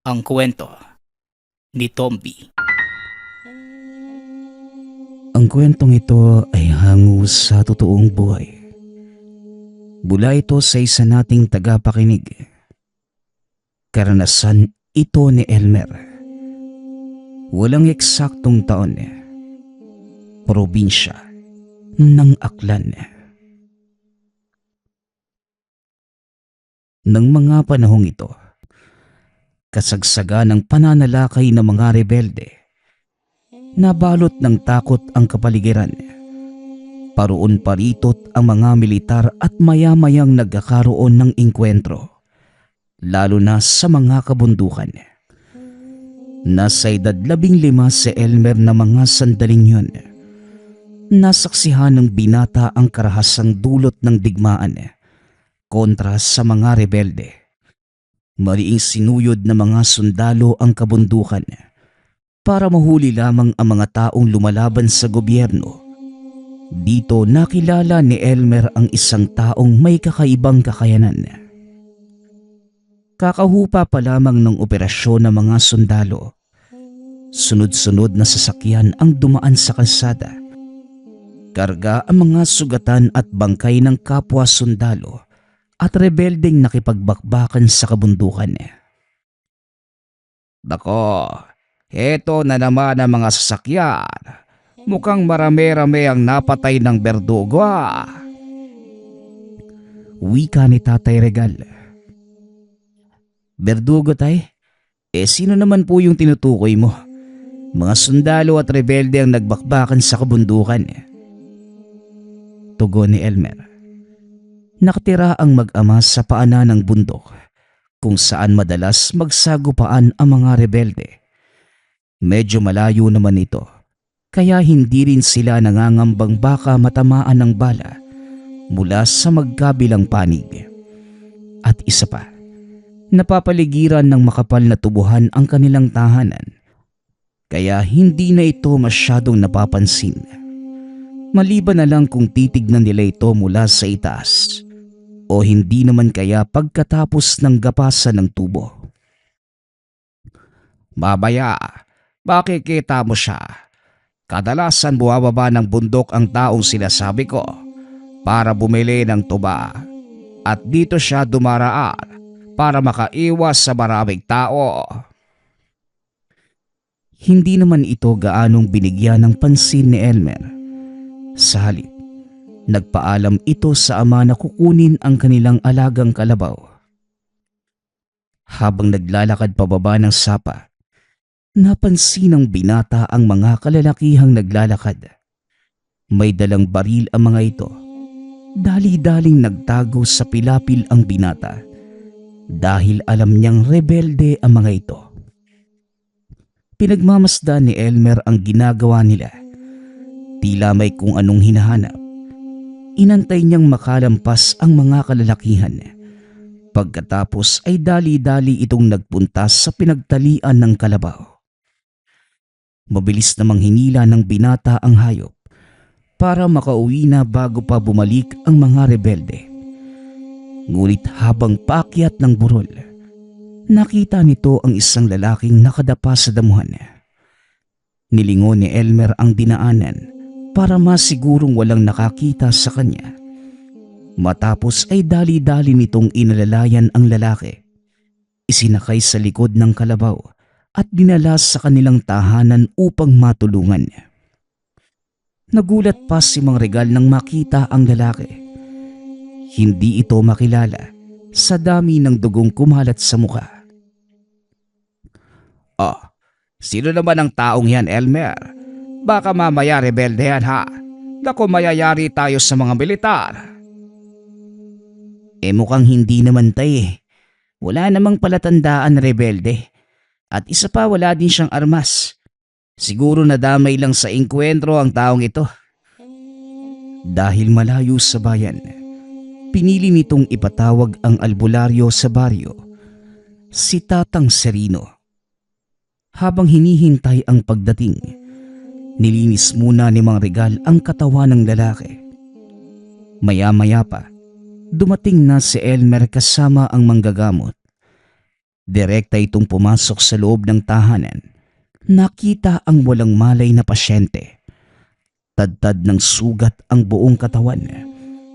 Ang kwento ni Tomby. Ang kwentong ito ay hango sa totoong buhay. Mula ito sa isa nating tagapakinig. Karanasan ito ni Elmer. Walang eksaktong taon. Probinsya ng Aklan. Nang mga panahong ito, kasagsagan ng pananalakay ng mga rebelde. Nabalot ng takot ang kapaligiran. Paroon paritot ang mga militar at maya-mayang nagkakaroon ng engkwentro, lalo na sa mga kabundukan. Nasa edad 15 si Elmer na mga sandaling yun. Nasaksihan ng binata ang karahasang dulot ng digmaan kontra sa mga rebelde. Mariing sinuyod na mga sundalo ang kabundukan para mahuli lamang ang mga taong lumalaban sa gobyerno. Dito nakilala ni Elmer ang isang taong may kakaibang kakayanan. Kakahupa pa lamang ng operasyon ng mga sundalo, sunod-sunod na sasakyan ang dumaan sa kalsada. Karga ang mga sugatan at bangkay ng kapwa sundalo at rebeldeng nakipagbakbakan sa kabundukan. Dako, eto na naman ang mga sasakyan. Mukhang marami-rami ang napatay ng berdugo. Wika ni Tatay Regal. Berdugo tay? Sino naman po yung tinutukoy mo? Mga sundalo at rebelde ang nagbakbakan sa kabundukan. Tugon ni Elmer. Nakatira ang mag-ama sa paanan ng bundok kung saan madalas magsagupaan ang mga rebelde. Medyo malayo naman ito, kaya hindi rin sila nangangambang baka matamaan ng bala mula sa magkabilang panig. At isa pa, napapaligiran ng makapal na tubuhan ang kanilang tahanan, kaya hindi na ito masyadong napapansin. Maliban na lang kung titignan nila ito mula sa itaas o hindi naman kaya pagkatapos ng gapasan ng tubo. Babaya, makikita mo siya. Kadalasan buwababa ng bundok ang taong sinasabi ko para bumili ng tuba. At dito siya dumaraan para makaiwas sa maraming tao. Hindi naman ito gaanong binigyan ng pansin ni Elmer. Sa halip, nagpaalam ito sa ama na kukunin ang kanilang alagang kalabaw. Habang naglalakad pababa ng sapa, napansin ng binata ang mga kalalakihang naglalakad. May dalang baril ang mga ito. Dali-daling nagtago sa pilapil ang binata dahil alam niyang rebelde ang mga ito. Pinagmamasdan ni Elmer ang ginagawa nila. Tila may kung anong hinahanap. Inantay niyang makalampas ang mga kalalakihan. Pagkatapos ay dali-dali itong nagpunta sa pinagtalian ng kalabaw. Mabilis namang hinila ng binata ang hayop para makauwi na bago pa bumalik ang mga rebelde. Ngunit habang paakyat ng burol, nakita nito ang isang lalaking nakadapa sa damuhan. Nilingon ni Elmer ang dinaanan para masigurong walang nakakita sa kanya. Matapos ay dali-dali nitong inalalayan ang lalaki. Isinakay sa likod ng kalabaw at dinala sa kanilang tahanan upang matulungan. Nagulat pa si Mang Regal nang makita ang lalaki. Hindi ito makilala sa dami ng dugong kumalat sa mukha. Sino naman ang taong yan, Elmer? Baka mamaya rebelde yan ha. Naku, mayayari tayo sa mga militar. Mukhang hindi naman tay. Wala namang palatandaan rebelde. At isa pa, wala din siyang armas. Siguro nadamay lang sa engkwentro ang taong ito. Dahil malayo sa bayan, pinili nitong ipatawag ang albularyo sa baryo, si Tatang Serino. Habang hinihintay ang pagdating, nilinis muna ni Mang Regal ang katawan ng lalaki. Maya-maya pa, dumating na si Elmer kasama ang manggagamot. Direkta itong pumasok sa loob ng tahanan. Nakita ang walang malay na pasyente. Tadtad ng sugat ang buong katawan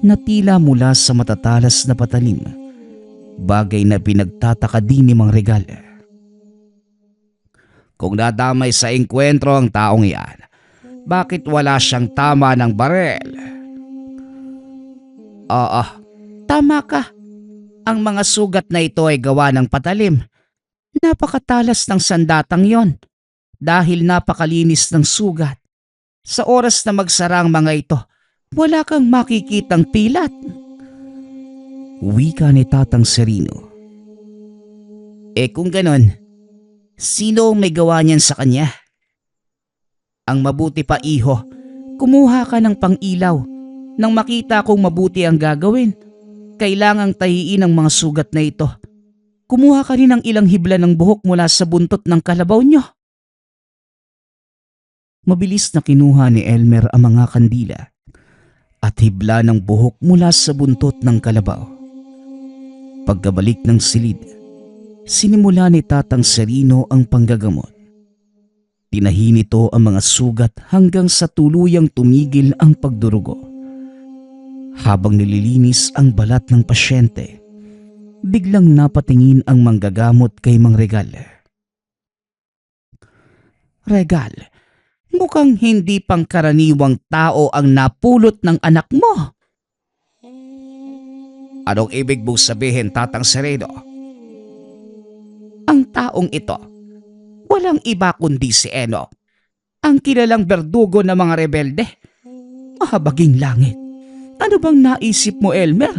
na tila mula sa matatalas na patalim. Bagay na pinagtataka din ni Mang Regal. Kung nadamay sa engkwentro ang taong iyan, bakit wala siyang tama ng barel? Oo, tama ka. Ang mga sugat na ito ay gawa ng patalim. Napakatalas ng sandatang yon dahil napakalinis ng sugat. Sa oras na magsara ang mga ito, wala kang makikitang pilat. Wika ni Tatang Serino. Kung ganon, sino ang may gawa niyan sa kanya? Ang mabuti pa, iho, kumuha ka ng pang-ilaw. Nang makita kong mabuti ang gagawin, kailangang tahiin ang mga sugat na ito. Kumuha ka rin ng ilang hibla ng buhok mula sa buntot ng kalabaw nyo. Mabilis na kinuha ni Elmer ang mga kandila at hibla ng buhok mula sa buntot ng kalabaw. Pagkabalik ng silid, sinimula ni Tatang Serino ang panggagamot. Tinahi nito ang mga sugat hanggang sa tuluyang tumigil ang pagdurugo. Habang nililinis ang balat ng pasyente, biglang napatingin ang manggagamot kay Mang Regal. Regal, mukhang hindi pangkaraniwang tao ang napulot ng anak mo. Anong ibig mong sabihin, Tatang Sereno? Ang taong ito, walang iba kundi si Enoch, ang kilalang berdugo ng mga rebelde. Mahabaging langit. Ano bang naisip mo, Elmer?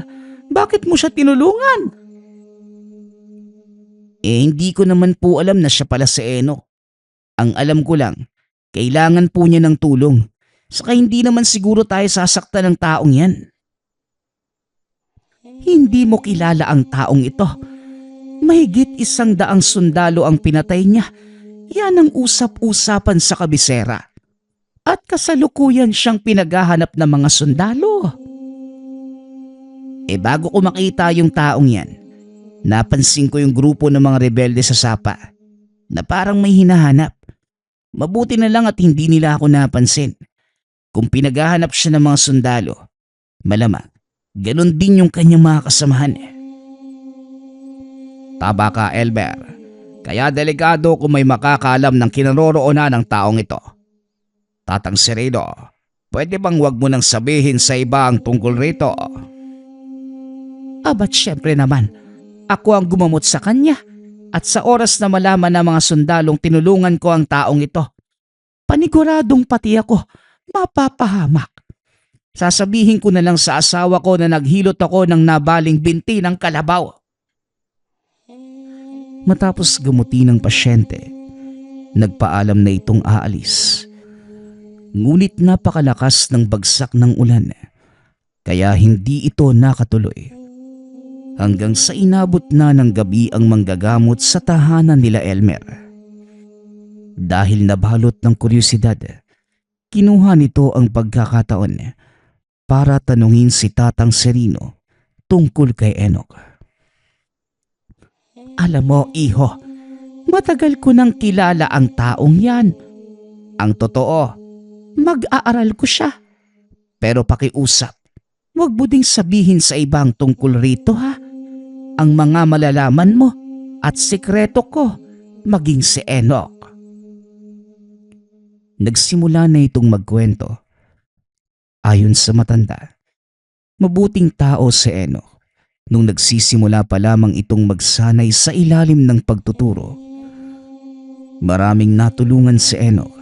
Bakit mo siya tinulungan? Hindi ko naman po alam na siya pala si Enoch. Ang alam ko lang, kailangan po niya ng tulong. Saka hindi naman siguro tayo sasaktan ng taong yan. Hindi mo kilala ang taong ito. Mahigit 100 sundalo ang pinatay niya. Yan ang usap-usapan sa kabisera. At kasalukuyan siyang pinaghahanap ng mga sundalo. Bago ko makita yung taong yan, napansin ko yung grupo ng mga rebelde sa sapa na parang may hinahanap. Mabuti na lang at hindi nila ako napansin. Kung pinaghahanap siya ng mga sundalo, malamang ganon din yung kanyang mga kasamahan. Tama ka, Elmer. Kaya delikado kung may makakaalam ng kinaroroonan ng taong ito. Tatang Sereno, pwede bang wag mo nang sabihin sa iba ang tungkol rito? Ba't syempre naman, ako ang gumamot sa kanya at sa oras na malaman ng mga sundalong tinulungan ko ang taong ito, paniguradong pati ako mapapahamak. Sasabihin ko na lang sa asawa ko na naghilot ako ng nabaling binti ng kalabaw. Matapos gamutin ng pasyente, nagpaalam na itong aalis. Ngunit napakalakas ng bagsak ng ulan, kaya hindi ito nakatuloy. Hanggang sa inabot na ng gabi ang manggagamot sa tahanan nila Elmer. Dahil nabalot ng kuryosidad, kinuha nito ang pagkakataon para tanungin si Tatang Serino tungkol kay Enoch. Alam mo, iho, matagal ko nang kilala ang taong yan. Ang totoo, mag-aaral ko siya. Pero pakiusap, huwag mo ding sabihin sa ibang tungkol rito, ha? Ang mga malalaman mo at sikreto ko, maging si Enoch. Nagsimula na itong magkwento. Ayon sa matanda, mabuting tao si Enoch nung nagsisimula pa lamang itong magsanay sa ilalim ng pagtuturo. Maraming natulungan si Enoch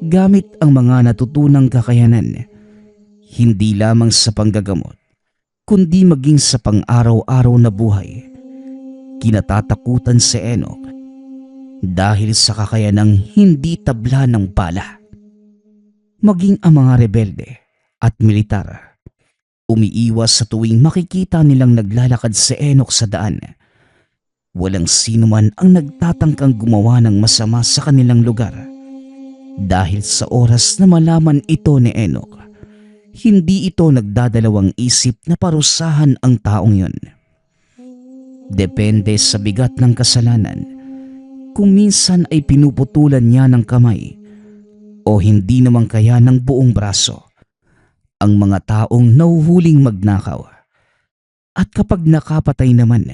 gamit ang mga natutunang kakayanan, hindi lamang sa panggagamot, kundi maging sa pang-araw-araw na buhay. Kinatatakutan si Enoch dahil sa kakayanang hindi tabla ng bala. Maging ang mga rebelde at militar, umiiwas sa tuwing makikita nilang naglalakad si Enoch sa daan. Walang sino man ang nagtatangkang gumawa ng masama sa kanilang lugar. Dahil sa oras na malaman ito ni Enoch, hindi ito nagdadalawang isip na parusahan ang taong yun. Depende sa bigat ng kasalanan kung minsan ay pinuputulan niya ng kamay o hindi naman kaya ng buong braso ang mga taong nahuhuling magnakaw. At kapag nakapatay naman,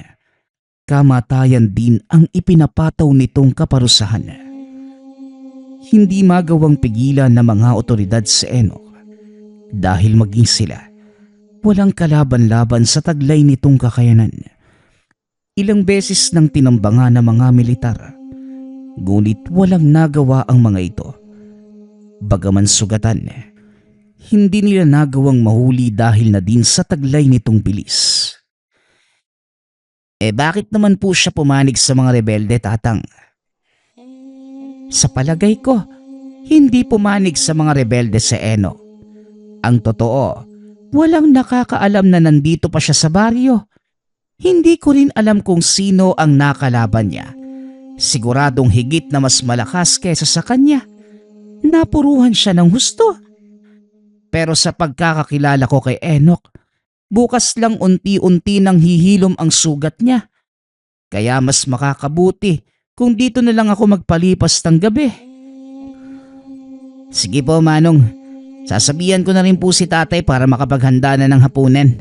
kamatayan din ang ipinapataw nitong kaparusahan. Hindi magawang pigilan ng mga otoridad si Enoch dahil maging sila walang kalaban-laban sa taglay nitong kakayanan. Ilang beses nang tinambangan ng mga militar, ngunit walang nagawa ang mga ito. Bagaman sugatan, hindi nila nagawang mahuli dahil na din sa taglay nitong bilis. Bakit naman po siya pumanig sa mga rebelde, Tatang? Sa palagay ko, hindi pumanig sa mga rebelde si Enoch. Ang totoo, walang nakakaalam na nandito pa siya sa baryo. Hindi ko rin alam kung sino ang nakalaban niya. Siguradong higit na mas malakas kaysa sa kanya. Napuruhan siya ng husto. Pero sa pagkakakilala ko kay Enoch, bukas lang unti-unti nang hihilom ang sugat niya. Kaya mas makakabuti kung dito na lang ako magpalipas ng gabi. Sige po, Manong. Sasabihan ko na rin po si tatay para makapaghanda na ng hapunan.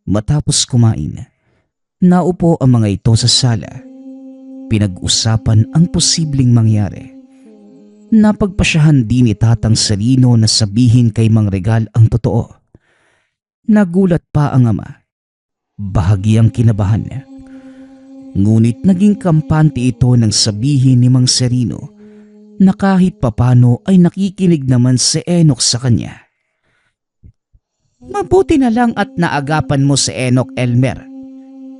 Matapos kumain, naupo ang mga ito sa sala. Pinag-usapan ang posibleng mangyari. Napagpasyahan din ni Tatang Serino na sabihin kay Mang Regal ang totoo. Nagulat pa ang ama. Bahagyang kinabahan. Ngunit naging kampante ito nang sabihin ni Mang Serino na kahit papano ay nakikinig naman si Enoch sa kanya. Mabuti na lang at naagapan mo si Enoch, Elmer.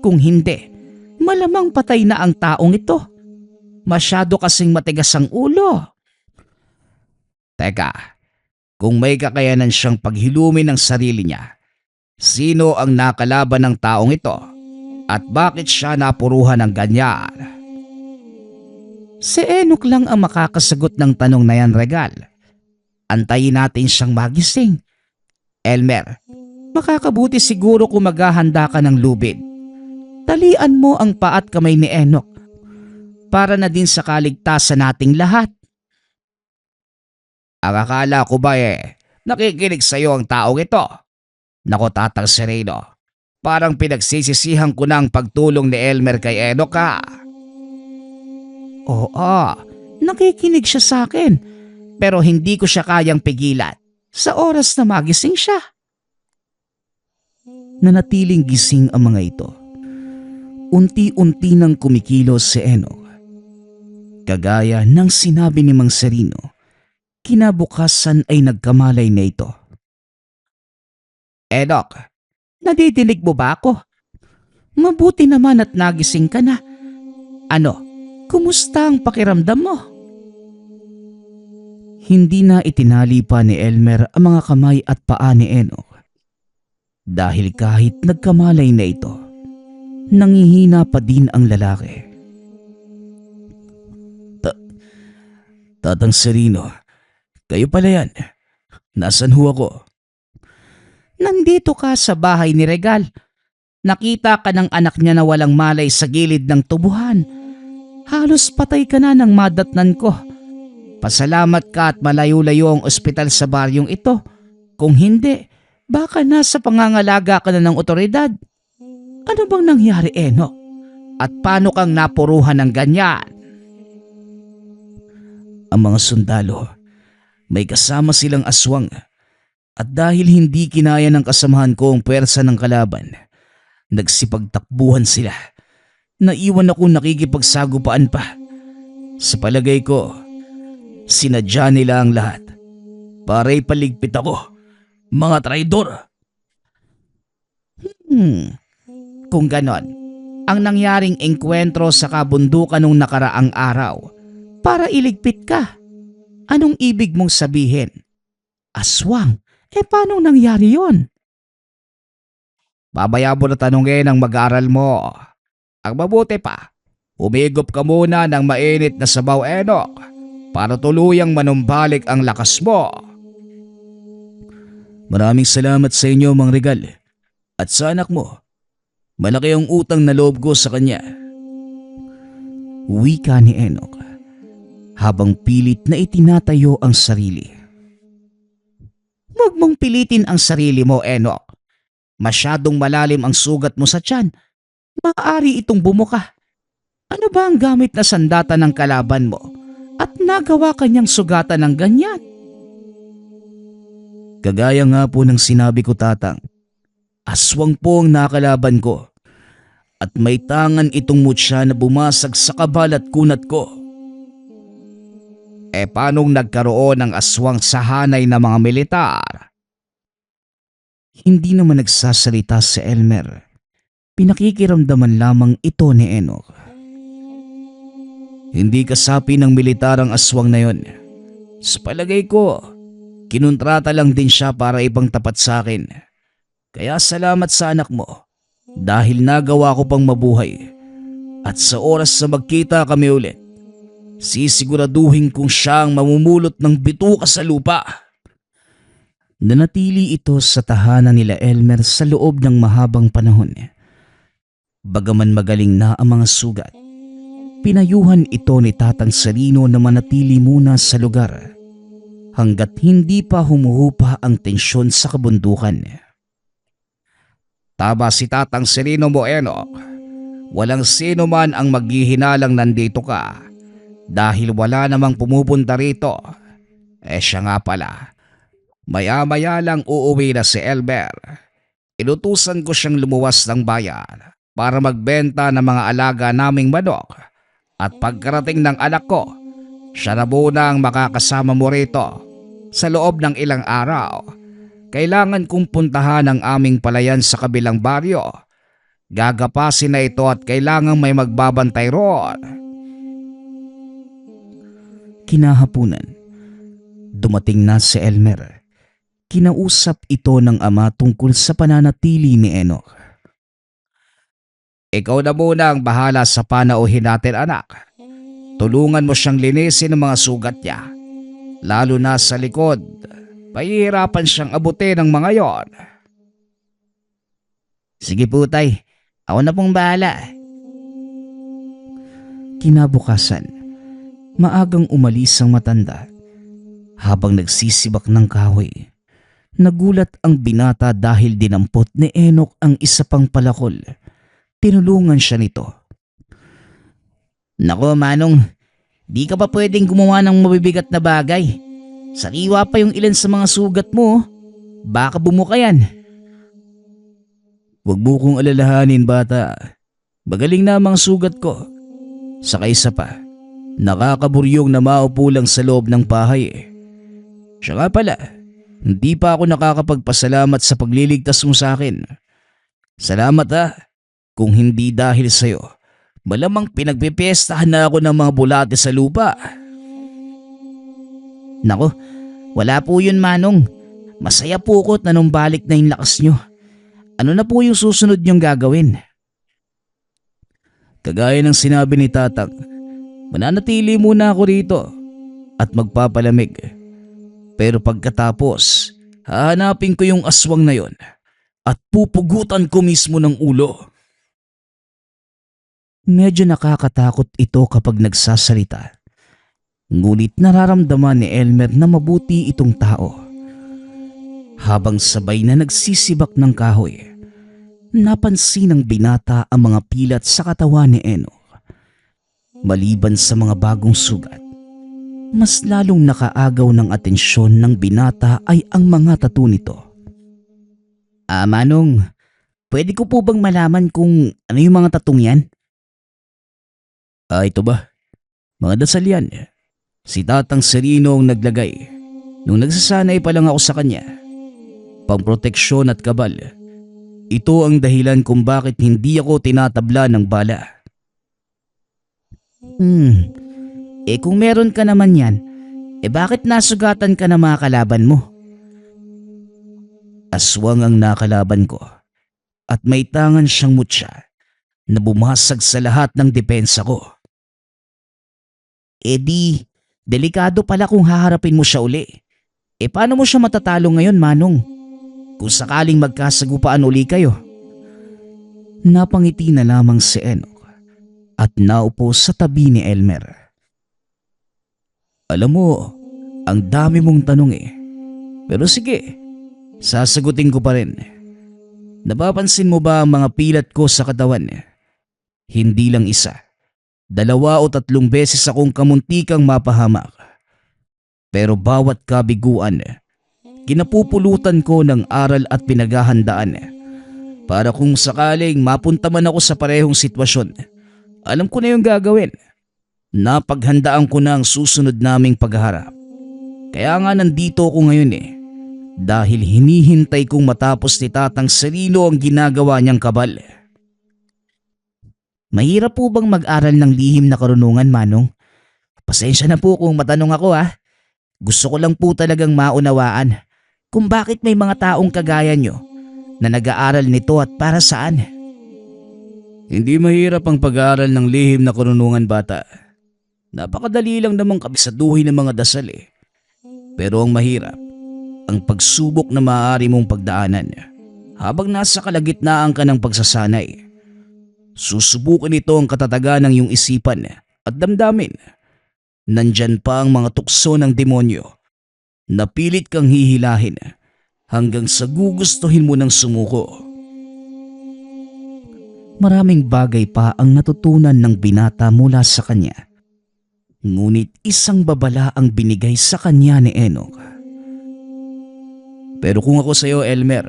Kung hindi, malamang patay na ang taong ito. Masyado kasing matigas ang ulo. Teka, kung may kakayanan siyang paghilumin ng sarili niya, sino ang nakalaban ng taong ito? At bakit siya napuruhan ng ganyan? Si Enoch lang ang makakasagot ng tanong na yan, Regal. Antayin natin siyang magising. Elmer, makakabuti siguro kung maghahanda ka ng lubid. Talian mo ang paa at kamay ni Enoch para na din sa kaligtasan nating lahat. Ang akala ko ba nakikinig sa iyo ang taong ito? Nako, Tatang Sereno, parang pinagsisisihan ko na ang pagtulong ni Elmer kay Enoch ka. Oo, nakikinig siya sa akin, pero hindi ko siya kayang pigilan sa oras na magising siya. Nanatiling gising ang mga ito. Unti-unti nang kumikilos si Enoch. Kagaya ng sinabi ni Mang Serino, kinabukasan ay nagkamalay na ito. Enoch, nadidinig mo ba ako? Mabuti naman at nagising ka na. Ano, kumusta ang pakiramdam mo? Hindi na itinali pa ni Elmer ang mga kamay at paa ni Enoch. Dahil kahit nagkamalay na ito, nangihina pa din ang lalaki. Tatang Serino, kayo pala yan. Nasaan ho ako? Nandito ka sa bahay ni Regal. Nakita ka ng anak niya na walang malay sa gilid ng tubuhan. Halos patay ka na ng madatnan ko. Pasalamat ka at malayo-layo ang ospital sa baryong ito. Kung hindi, baka nasa pangangalaga ka na ng otoridad. Ano bang nangyari, Enoch? At paano kang napuruhan ng ganyan? Ang mga sundalo, may kasama silang aswang. At dahil hindi kinaya ng kasamahan ko ang pwersa ng kalaban, nagsipagtakbuhan sila. Naiwan ako nakikipagsagupaan pa. Sa palagay ko, sinadya nila ang lahat para ipaligpit ako. Mga traidor. Kung ganon, ang nangyaring engkwentro sa kabundukan nung nakaraang araw para iligpit ka. Anong ibig mong sabihin? Aswang? Paano nangyari yon? Babaya mo na tanungin ang mag-aaral mo. Ang mabuti pa, umigop ka muna ng mainit na sabaw, Enoch, para tuluyang manumbalik ang lakas mo. Maraming salamat sa inyo, Mang Regal, at sa anak mo. Malaki ang utang na loob ko sa kanya. Wika ni Enoch habang pilit na itinatayo ang sarili. Huwag mong pilitin ang sarili mo, Enoch. Masyadong malalim ang sugat mo sa tiyan. Maaari itong bumuka. Ano ba ang gamit na sandata ng kalaban mo at nagawa kanyang sugatan ng ganyan? Kagaya nga po ng sinabi ko, Tatang, aswang po ang nakalaban ko at may tangan itong mutya na bumasag sa kabal at kunat ko. Paanong nagkaroon ng aswang sa hanay ng mga militar? Hindi naman nagsasalita si Elmer. Pinakikiramdaman lamang ito ni Enoch. Hindi kasapi ng militar ang aswang na yon. Sa palagay ko, kinontrata lang din siya para ibang tapat sa akin. Kaya salamat sa anak mo dahil nagawa ko pang mabuhay. At sa oras na magkita kami ulit, sisiguraduhin kong siyang mamumulot ng bituka sa lupa. Nanatili ito sa tahanan nila Elmer sa loob ng mahabang panahon. Bagaman magaling na ang mga sugat, pinayuhan ito ni Tatang Serino na manatili muna sa lugar hanggat hindi pa humuhupa ang tensyon sa kabundukan. Tama si Tatang Serino mo, Enoch. Walang sino man ang maghihinalang nandito ka dahil wala namang pumupunta rito. Siya nga pala. Maya-maya lang uuwi na si Elmer. Inutusan ko siyang lumuwas ng bayan para magbenta ng mga alaga naming manok. At pagkarating ng anak ko, siya na muna ang makakasama mo rito. Sa loob ng ilang araw, kailangan kong puntahan ang aming palayan sa kabilang baryo. Gagapasin na ito at kailangang may magbabantay roon. Kinahapunan, dumating na si Elmer. Kinausap ito ng ama tungkol sa pananatili ni Enoch. Ikaw na muna ang bahala sa panauhin natin, anak. Tulungan mo siyang linisin ang mga sugat niya. Lalo na sa likod. Pahihirapan siyang abutin ng mga yon. Sige po, tay. Ako na pong bahala. Kinabukasan, maagang umalis ang matanda. Habang nagsisibak ng kahoy, nagulat ang binata dahil dinampot ni Enoch ang isa pang palakol. Tinulungan siya nito. Nako, Manong, di ka pa pwedeng gumawa ng mabibigat na bagay. Sariwa pa yung ilan sa mga sugat mo. Baka bumuka yan. Huwag mo kong alalahanin, bata. Magaling na ang mga sugat ko. Saka isa pa, nakakaburyong na maupo lang sa loob ng bahay. Siya nga pala, hindi pa ako nakakapagpasalamat sa pagliligtas mo sa akin. Salamat ha. Kung hindi dahil sa'yo, malamang pinagpipiestahan na ako ng mga bulate sa lupa. Nako, wala po yun, Manong. Masaya po ko na nung balik na yung lakas nyo. Ano na po yung susunod nyong gagawin? Kagaya ng sinabi ni Tatang, mananatili muna ako rito at magpapalamig. Pero pagkatapos, hahanapin ko yung aswang na yon at pupugutan ko mismo ng ulo. Medyo nakakatakot ito kapag nagsasalita. Ngunit nararamdaman ni Elmer na mabuti itong tao. Habang sabay na nagsisibak ng kahoy, napansin ng binata ang mga pilat sa katawan ni Enoch. Maliban sa mga bagong sugat, mas lalong nakaagaw ng atensyon ng binata ay ang mga tattoo nito. Manong, pwede ko po bang malaman kung ano yung mga tattoo yan? Ito ba? Mga dasal yan. Si Tatang Serino ang naglagay. Nung nagsasanay pa lang ako sa kanya. Pamproteksyon at kabal. Ito ang dahilan kung bakit hindi ako tinatabla ng bala. Kung meron ka naman yan, bakit nasugatan ka na mga kalaban mo? Aswang ang nakalaban ko at may tangan siyang mutya na bumasag sa lahat ng depensa ko. Delikado pala kung haharapin mo siya uli. Paano mo siya matatalo ngayon, Manong? Kung sakaling magkasagupaan uli kayo. Napangiti na lamang si Enoch at naupo sa tabi ni Elmer. Alam mo, ang dami mong tanong eh. Pero sige, sasagutin ko pa rin. Napapansin mo ba ang mga pilat ko sa katawan? Hindi lang isa, 2 o 3 beses akong kamuntikang mapahamak. Pero bawat kabiguan, kinapupulutan ko ng aral at pinaghahandaan. Para kung sakaling mapunta man ako sa parehong sitwasyon, alam ko na yung gagawin. Napaghandaan ko na ang susunod naming pagharap. Kaya nga nandito ako ngayon dahil hinihintay kong matapos ni Tatang Cirilo ang ginagawa niyang kabal. Mahirap po bang mag-aral ng lihim na karunungan, Manong? Pasensya na po kung matanong ako Gusto ko lang po talagang maunawaan kung bakit may mga taong kagaya nyo na nag-aaral nito at para saan. Hindi mahirap ang pag-aaral ng lihim na karunungan, bata. Napakadali lang namang kabisaduhin ng mga dasal Pero ang mahirap, ang pagsubok na maaari mong pagdaanan habang nasa kalagitnaan ka ng pagsasanay. Susubukin ito ang katatagan ng iyong isipan at damdamin. Nandyan pa ang mga tukso ng demonyo na pilit kang hihilahin hanggang sa gugustuhin mo ng sumuko. Maraming bagay pa ang natutunan ng binata mula sa kanya. Ngunit isang babala ang binigay sa kanya ni Enoch. Pero kung ako sa iyo, Elmer,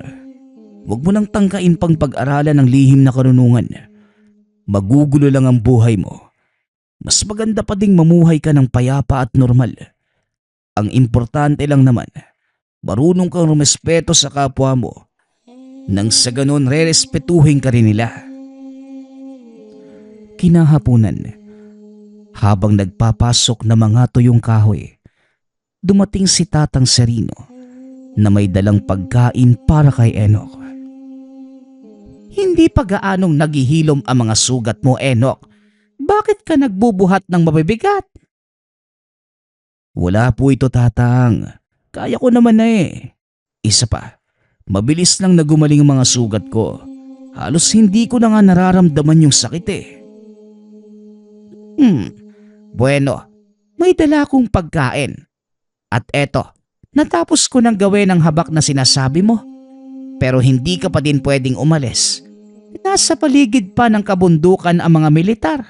huwag mo nang tangkain pang pag-aralan ng lihim na karunungan. Magugulo lang ang buhay mo. Mas maganda pa ding mamuhay ka ng payapa at normal. Ang importante lang naman, marunong kang rumespeto sa kapwa mo. Nang sa ganon, rerespetuhin ka rin nila. Kinahaponan, habang nagpapasok na mga tuyong kahoy, dumating si Tatang Cirilo na may dalang pagkain para kay Enoch. Hindi pa gaanong naghihilom ang mga sugat mo, Enoch. Bakit ka nagbubuhat ng mabibigat? Wala po ito, Tatang. Kaya ko naman na Isa pa, mabilis lang na gumaling ang mga sugat ko. Halos hindi ko na nga nararamdaman yung sakit Bueno, may dala akong pagkain. At eto, natapos ko nang gawin ang habak na sinasabi mo. Pero hindi ka pa din pwedeng umalis. Nasa paligid pa ng kabundukan ang mga militar.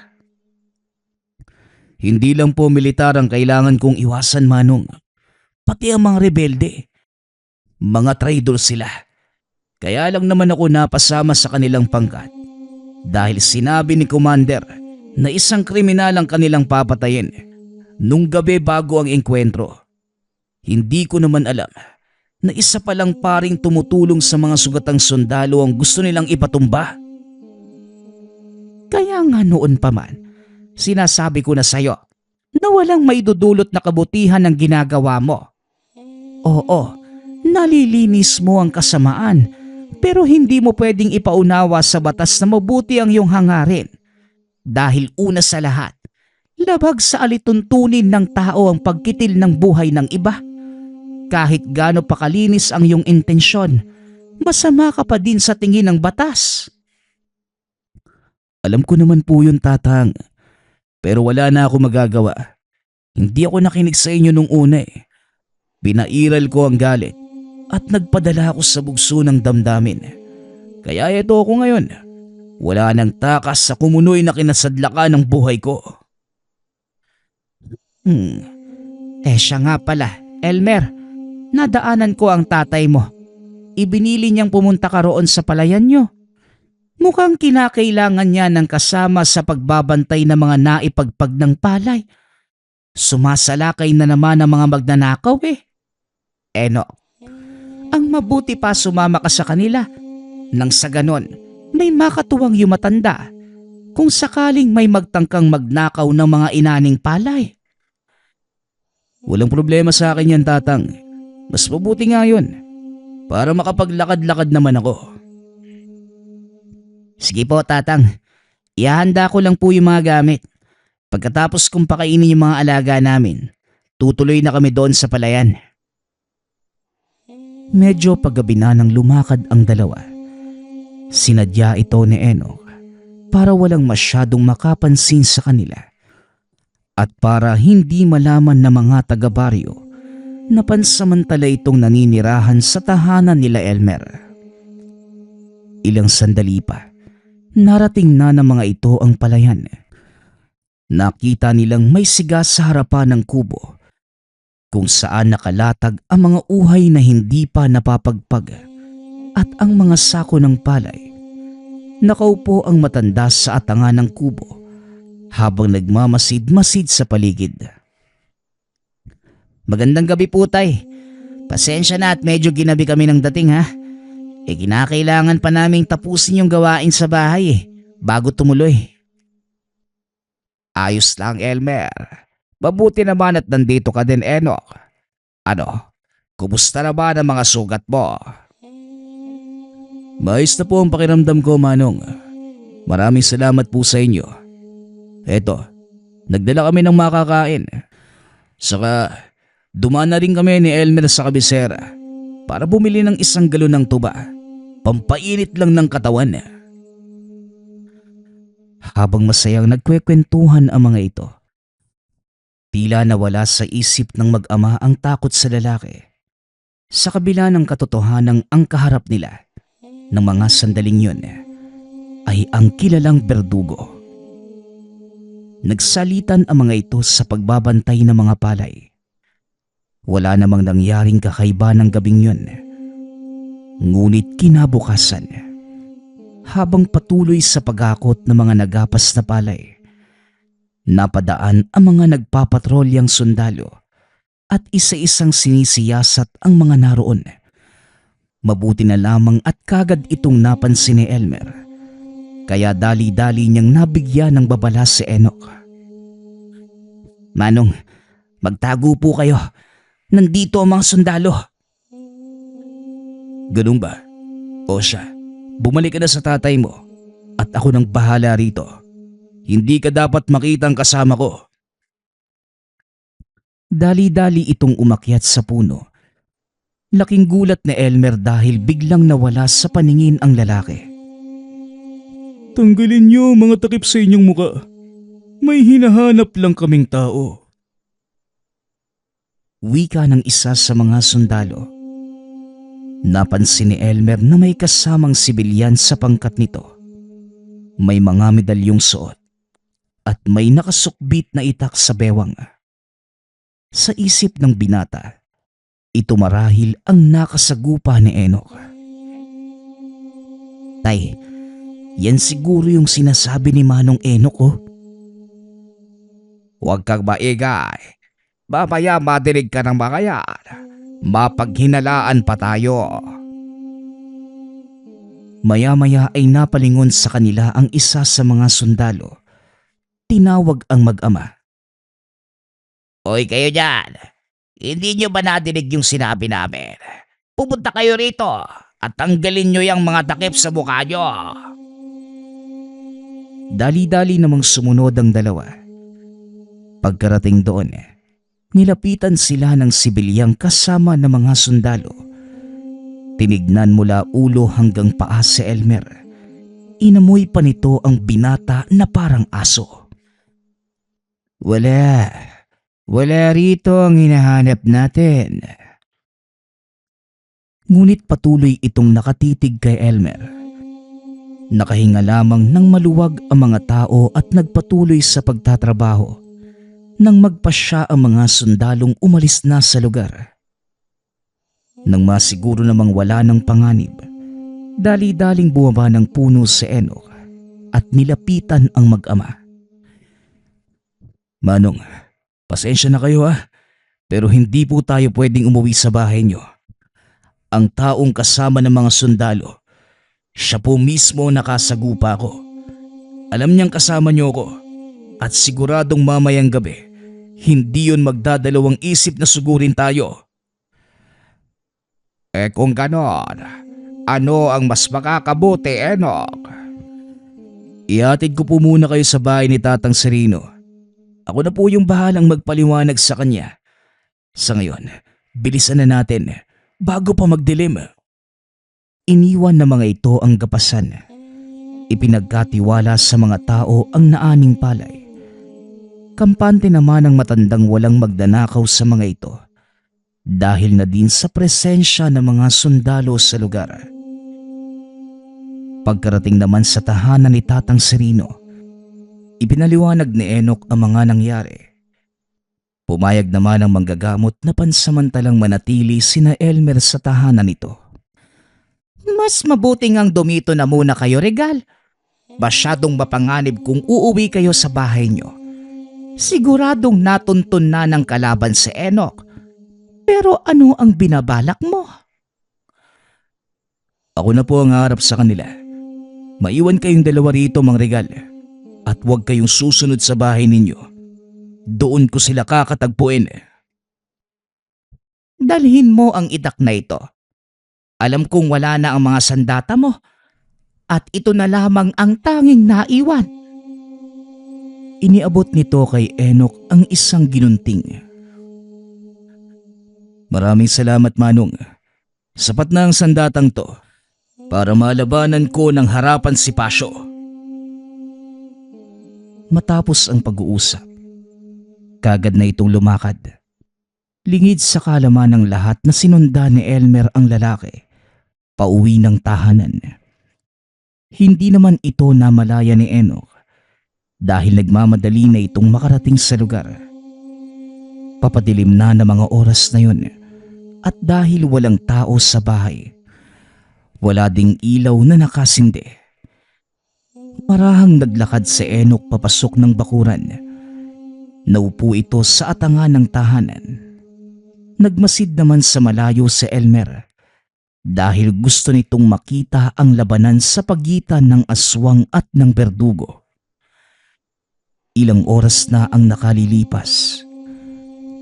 Hindi lang po militar ang kailangan kong iwasan, Manong. Pati ang mga rebelde. Mga traidor sila. Kaya lang naman ako napasama sa kanilang pangkat. Dahil sinabi ni Commander na isang kriminal ang kanilang papatayin nung gabi bago ang engkwentro. Hindi ko naman alam na isa palang paring tumutulong sa mga sugatang sundalo ang gusto nilang ipatumba. Kaya nga noon pa man, sinasabi ko na sa'yo na walang maidudulot na kabutihan ng ginagawa mo. Oo, nalilinis mo ang kasamaan, pero hindi mo pwedeng ipaunawa sa batas na mabuti ang iyong hangarin. Dahil una sa lahat, labag sa alituntunin ng tao ang pagkitil ng buhay ng iba. Kahit gaano pa kalinis ang iyong intensyon, masama ka pa din sa tingin ng batas. Alam ko naman po yun, Tatang. Pero wala na ako magagawa. Hindi ako nakinig sa inyo nung una Pinairal ko ang galit at nagpadala ako sa bugso ng damdamin. Kaya ito ako ngayon. Wala nang takas sa kumunoy na kinasadlakan ng buhay ko. Siya nga pala, Elmer. Nadaanan ko ang tatay mo. Ibinili niyang pumunta ka roon sa palayan niyo. Mukhang kinakailangan niya ng kasama sa pagbabantay ng mga naipagpag ng palay. Sumasalakay na naman ang mga magnanakaw Enoch, ang mabuti pa sumama ka sa kanila. Nang sa ganon, may makatuwang yumatanda kung sakaling may magtangkang magnakaw ng mga inaning palay. Walang problema sa akin yan, Tatang. Mas mabuti nga yun para makapaglakad-lakad naman ako. Sige po, Tatang. Ihahanda ko lang po yung mga gamit. Pagkatapos kong pakainin yung mga alaga namin, tutuloy na kami doon sa palayan. Medyo paggabi na nang lumakad ang dalawa. Sinadya ito ni Enoch para walang masyadong makapansin sa kanila at para hindi malaman ng mga taga-baryo na pansamantala itong naninirahan sa tahanan nila Elmer. Ilang sandali pa, narating na ng mga ito ang palayan. Nakita nilang may siga sa harapan ng kubo kung saan nakalatag ang mga uhay na hindi pa napapagpag at ang mga sako ng palay. Nakaupo ang matanda sa atanga ng kubo habang nagmamasid-masid sa paligid. Magandang gabi po, tay. Pasensya na at medyo ginabi kami ng dating, ha. Kinakailangan pa naming tapusin yung gawain sa bahay bago tumuloy. Ayos lang, Elmer. Mabuti naman at nandito ka din, Enoch. Ano, kumusta na ba ang mga sugat mo? Maayos na po ang pakiramdam ko, Manong. Maraming salamat po sa inyo. Eto, nagdala kami ng makakain. Saka, dumaan na rin kami ni Elmer sa kabisera para bumili ng 1 galon ng tuba. Pampainit lang ng katawan. Habang masayang nagkwekwentuhan ang mga ito, tila nawala sa isip ng mag-ama ang takot sa lalaki. Sa kabila ng katotohanang ang kaharap nila ng mga sandaling yun ay ang kilalang berdugo. Nagsalitan ang mga ito sa pagbabantay ng mga palay. Wala namang nangyaring kakaiba ng gabing yun. Ngunit kinabukasan, habang patuloy sa pag-akot ng mga nagapas na palay, napadaan ang mga nagpapatrolyang sundalo at isa-isang sinisiyasat ang mga naroon. Mabuti na lamang at kagad itong napansin ni Elmer, kaya dali-dali niyang nabigyan ng babala si Enoch. Manong, magtago po kayo. Nandito ang mga sundalo. Ganun ba? O siya, bumalik ka na sa tatay mo at ako nang bahala rito. Hindi ka dapat makita ang kasama ko. Dali-dali itong umakyat sa puno. Laking gulat ni Elmer dahil biglang nawala sa paningin ang lalaki. Tanggalin niyo mga takip sa inyong muka. May hinahanap lang kaming tao. Wika ng isa sa mga sundalo. Napansin ni Elmer na may kasamang sibilyan sa pangkat nito. May mga medalyong suot at may nakasukbit na itak sa bewang. Sa isip ng binata, ito marahil ang nakasagupa ni Enoch. Tay, yan siguro yung sinasabi ni Manong Enoch, oh. Huwag kang maingay. Mamaya madinig ka ng mga yan. Mapaghinalaan pa tayo. Maya-maya ay napalingon sa kanila ang isa sa mga sundalo. Tinawag ang mag-ama. Hoy kayo dyan, hindi nyo ba nadinig yung sinabi namin? Pupunta kayo rito at tanggalin nyo yung mga takip sa mukha nyo. Dali-dali namang sumunod ang dalawa. Pagkarating doon, nilapitan sila ng sibilyang kasama ng mga sundalo. Tinignan mula ulo hanggang paa si Elmer. Inamoy pa nito ang binata na parang aso. Wala rito ang hinahanap natin. Ngunit patuloy itong nakatitig kay Elmer. Nakahinga lamang ng maluwag ang mga tao at nagpatuloy sa pagtatrabaho nang magpasya ang mga sundalong umalis na sa lugar. Nang masiguro namang wala ng panganib, dali-daling bumaba ng puno si Enoch at nilapitan ang mag-ama. Manong, pasensya na kayo pero hindi po tayo pwedeng umuwi sa bahay niyo. Ang taong kasama ng mga sundalo, siya po mismo nakasagupa ko. Alam niyang kasama niyo ko at siguradong mamayang gabi, hindi yun magdadalawang isip na sugurin tayo. Kung ganon, ano ang mas makakabuti, Enoch? Ihatid ko po muna kayo sa bahay ni Tatang Serino. Ako na po yung bahalang magpaliwanag sa kanya. Sa ngayon, bilisan na natin bago pa magdilim. Iniwan ng mga ito ang gapasan. Ipinagkatiwala sa mga tao ang naaning palay. Kampante naman ang matandang walang magnanakaw sa mga ito dahil na din sa presensya ng mga sundalo sa lugar. Pagkarating naman sa tahanan ni Tatang Serino, ipinaliwanag ni Enoch ang mga nangyari. Pumayag naman ang manggagamot na pansamantalang manatili sina Elmer sa tahanan nito. Mas mabuting ang dumito na muna kayo, Regal. Masyadong mapanganib kung uuwi kayo sa bahay nyo. Siguradong natuntun na ng kalaban si Enoch. Pero ano ang binabalak mo? Ako na po ang harap sa kanila. Maiwan kayong dalawa rito, Mang Regal. At huwag kayong susunod sa bahay ninyo. Doon ko sila kakatagpuin. Dalhin mo ang itak na ito. Alam kong wala na ang mga sandata mo. At ito na lamang ang tanging naiwan. Iniabot nito kay Enoch ang isang ginunting. Maraming salamat, Manong. Sapat na ang sandatang to para malabanan ko ng harapan si Pasyo. Matapos ang pag-uusap, kagad na itong lumakad. Lingid sa kalaman ng lahat na sinundan ni Elmer ang lalaki, pauwi ng tahanan. Hindi naman ito namalaya ni Enoch dahil nagmamadali na itong makarating sa lugar. Papadilim na ng mga oras na yun at dahil walang tao sa bahay, wala ding ilaw na nakasindi. Marahang naglakad si Enoch papasok ng bakuran. Naupo ito sa atangan ng tahanan. Nagmasid naman sa malayo si Elmer dahil gusto nitong makita ang labanan sa pagitan ng aswang at ng berdugo. Ilang oras na ang nakalilipas,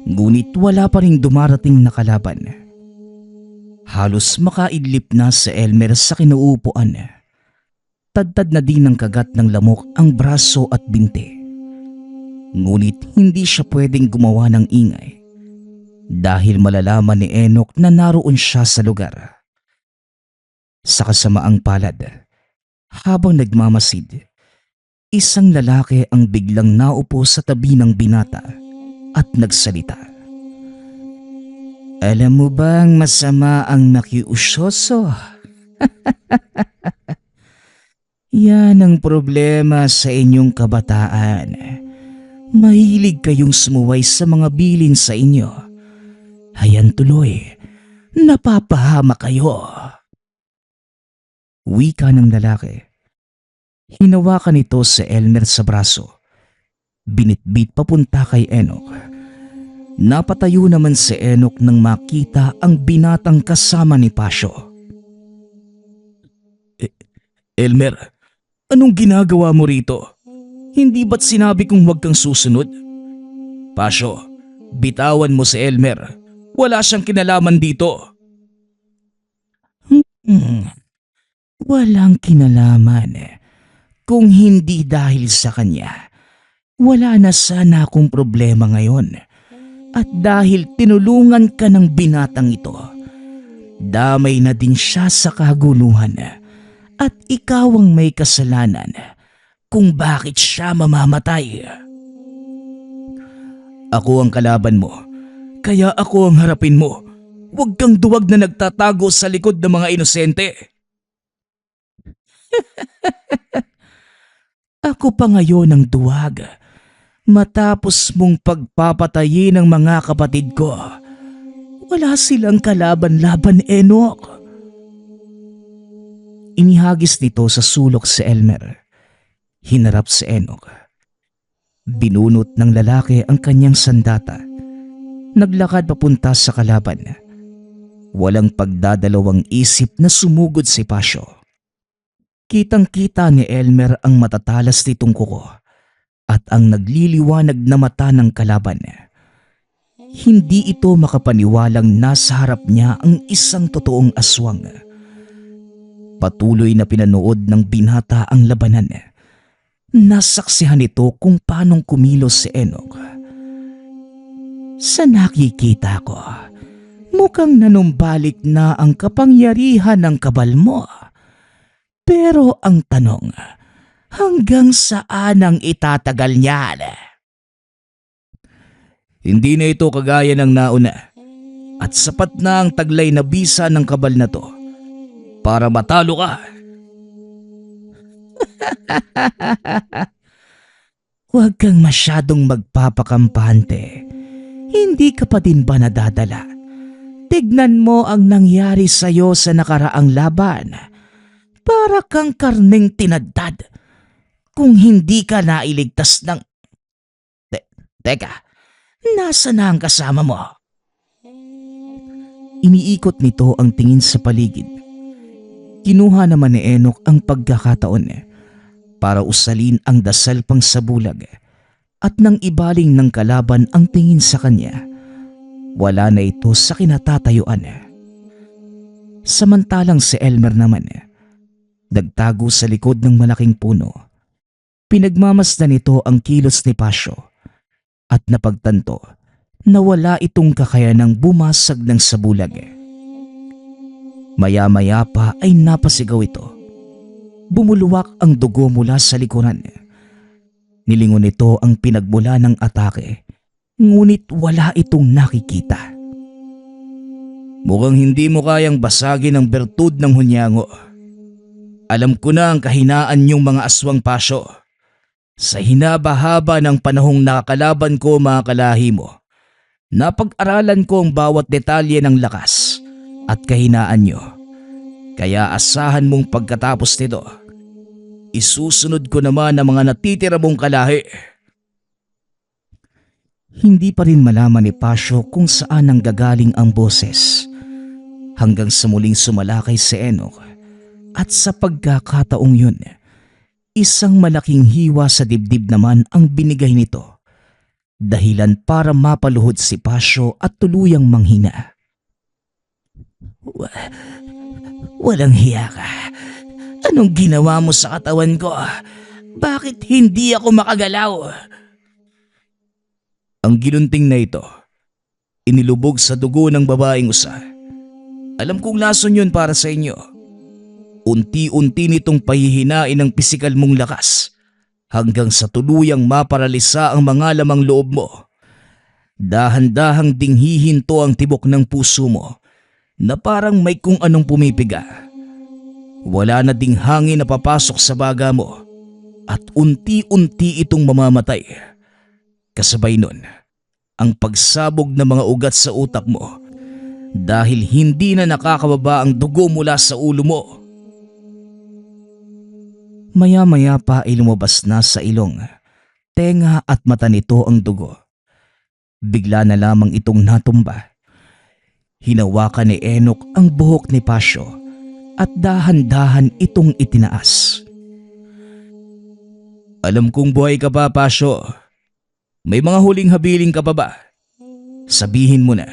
ngunit wala pa ring dumarating na kalaban. Halos makaidlip na si Elmer sa kinuupuan. Tadtad na din ng kagat ng lamok ang braso at binti. Ngunit hindi siya pwedeng gumawa ng ingay dahil malalaman ni Enoch na naroon siya sa lugar. Sa kasamaang palad, habang nagmamasid, isang lalaki ang biglang naupo sa tabi ng binata at nagsalita. Alam mo bang masama ang makiusyoso? Yan ang problema sa inyong kabataan. Mahilig kayong sumuway sa mga bilin sa inyo. Hayan tuloy, napapahama kayo. Wika ng lalaki. Hinawakan ito si Elmer sa braso. Binitbit papunta kay Enoch. Napatayo naman si Enoch nang makita ang binatang kasama ni Pasyo. Elmer, anong ginagawa mo rito? Hindi ba't sinabi kong huwag kang susunod? Pasyo, bitawan mo si Elmer. Wala siyang kinalaman dito. Walang kinalaman. Kung hindi dahil sa kanya, wala na sana akong problema ngayon. At dahil tinulungan ka ng binatang ito, damay na din siya sa kaguluhan. At ikaw ang may kasalanan kung bakit siya mamamatay. Ako ang kalaban mo, kaya ako ang harapin mo. Huwag kang duwag na nagtatago sa likod ng mga inosente. Ako pa ngayon ang duwag matapos mong pagpapatayin ng mga kapatid ko. Wala silang kalaban-laban, Enoch. Inihagis nito sa sulok si Elmer. Hinarap si Enoch. Binunot ng lalaki ang kanyang sandata. Naglakad papunta sa kalaban. Walang pagdadalawang isip na sumugod si Pasyo. Kitang-kita ni Elmer ang matatalas nitong kuko at ang nagliliwanag na mata ng kalaban. Hindi ito makapaniwalang nasa harap niya ang isang totoong aswang. Patuloy na pinanood ng binata ang labanan. Nasaksihan ito kung paanong kumilos si Enoch. Sa nakikita ko, Mukhang nanumbalik na ang kapangyarihan ng kabal mo. Pero ang tanong, hanggang saan ang itatagal niyan? Hindi na ito kagaya ng nauna at sapat na ang taglay na bisa ng kabal na to para matalo ka. Huwag kang masyadong magpapakampante. Hindi ka pa din ba nadadala? Tignan mo ang nangyari sa'yo sa nakaraang laban. Para kang karneng tinadtad. Kung hindi ka nailigtas ng... Teka, nasa na ang kasama mo? Iniikot nito ang tingin sa paligid. Kinuha naman ni Enoch ang pagkakataon para usalin ang dasal pang sa bulag at nang ibaling ng kalaban ang tingin sa kanya, wala na ito sa kinatatayuan. Samantalang si Elmer naman, nagtago sa likod ng malaking puno. Pinagmamasdan nito ang kilos ni Pasio at napagtanto na wala itong kakayanang bumasag ng sabulag. Maya-maya pa ay napasigaw ito. Bumuluwak ang dugo mula sa likuran. Nilingon nito ang pinagmula ng atake, ngunit wala itong nakikita. Mukhang hindi mo kayang basagin ang bertud ng hunyango. Alam ko na ang kahinaan niyong mga aswang, Pasio. Sa hinaba-haba ng panahong nakakalaban ko, mga kalahi mo, napag-aralan ko ang bawat detalye ng lakas at kahinaan niyo. Kaya asahan mong pagkatapos nito, isusunod ko naman ang mga natitira mong kalahi. Hindi pa rin malaman ni Pasio kung saan ang gagaling ang boses, hanggang sa muling sumalakay si Enoch. At sa pagkakataong yun, isang malaking hiwa sa dibdib naman ang binigay nito, dahilan para mapaluhod si Pasio at tuluyang manghina. Walang hiya ka. Anong ginawa mo sa katawan ko? Bakit hindi ako makagalaw? Ang ginunting na ito, inilubog sa dugo ng babaeng usa. Alam kong lason yun para sa inyo. Unti-unti nitong pahihinain ang pisikal mong lakas hanggang sa tuluyang maparalisa ang mga lamang loob mo. Dahan-dahang ding hihinto ang tibok ng puso mo na parang may kung anong pumipiga. Wala na ding hangin na papasok sa baga mo at unti-unti itong mamamatay. Kasabay nun, ang pagsabog ng mga ugat sa utak mo dahil hindi na nakakababa ang dugo mula sa ulo mo. Maya-maya pa ay lumabas na sa ilong, tenga at mata nito ang dugo. Bigla na lamang itong natumba. Hinawakan ni Enoch ang buhok ni Pasio at dahan-dahan itong itinaas. Alam kong buhay ka pa, Pasio. May mga huling habiling ka pa ba? Sabihin mo na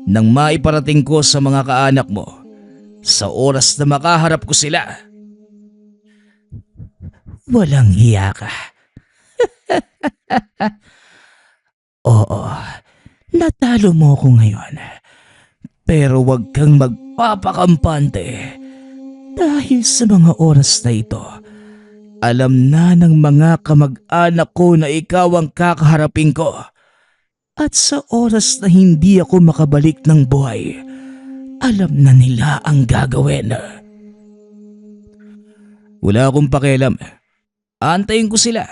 nang maiparating ko sa mga kaanak mo sa oras na makaharap ko sila. Walang hiya ka. Oo, natalo mo ko ngayon. Pero wag kang magpapakampante dahil sa mga oras na ito, alam na ng mga kamag-anak ko na ikaw ang kakaharapin ko. At sa oras na hindi ako makabalik ng buhay, alam na nila ang gagawin. Wala akong pakialam. Aantayin ko sila